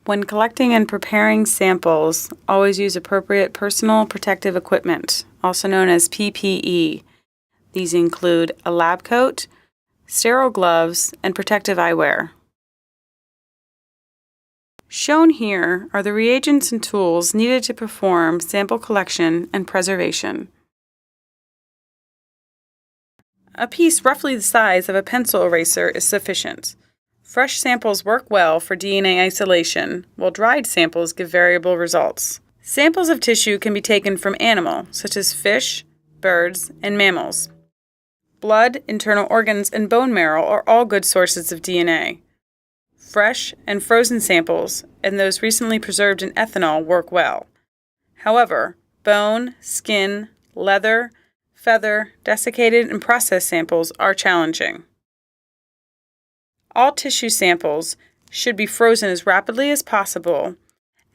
When collecting and preparing samples, always use appropriate personal protective equipment, also known as PPE. These include a lab coat, sterile gloves, and protective eyewear. Shown here are the reagents and tools needed to perform sample collection and preservation. A piece roughly the size of a pencil eraser is sufficient. Fresh samples work well for DNA isolation, while dried samples give variable results. Samples of tissue can be taken from animal, such as fish, birds, and mammals. Blood, internal organs, and bone marrow are all good sources of DNA. Fresh and frozen samples, and those recently preserved in ethanol, work well. However, bone, skin, leather, feather, desiccated, and processed samples are challenging. All tissue samples should be frozen as rapidly as possible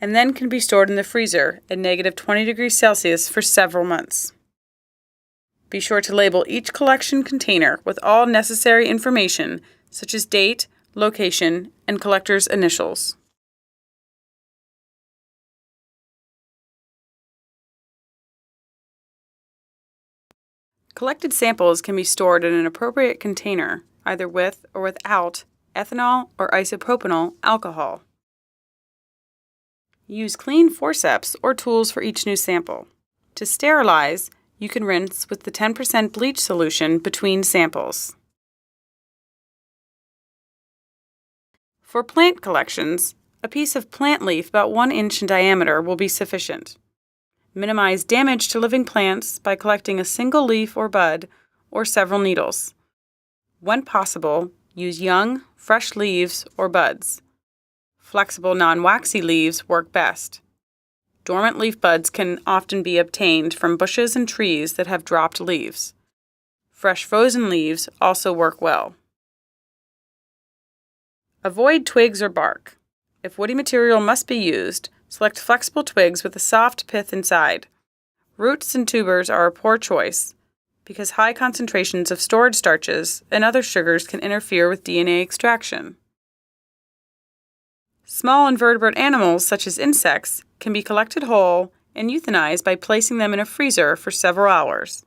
and then can be stored in the freezer at -20°C for several months. Be sure to label each collection container with all necessary information such as date, location, and collector's initials. Collected samples can be stored in an appropriate container, either with or without ethanol or isopropanol alcohol. Use clean forceps or tools for each new sample. To sterilize, you can rinse with the 10% bleach solution between samples. For plant collections, a piece of plant leaf about 1 inch in diameter will be sufficient. Minimize damage to living plants by collecting a single leaf or bud or several needles. When possible, use young, fresh leaves or buds. Flexible, non-waxy leaves work best. Dormant leaf buds can often be obtained from bushes and trees that have dropped leaves. Fresh frozen leaves also work well. Avoid twigs or bark. If woody material must be used, select flexible twigs with a soft pith inside. Roots and tubers are a poor choice because high concentrations of stored starches and other sugars can interfere with DNA extraction. Small invertebrate animals, such as insects, can be collected whole and euthanized by placing them in a freezer for several hours.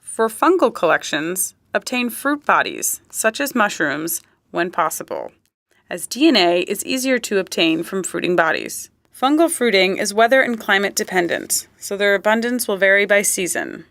For fungal collections, obtain fruit bodies, such as mushrooms, when possible, as DNA is easier to obtain from fruiting bodies. Fungal fruiting is weather and climate dependent, so their abundance will vary by season.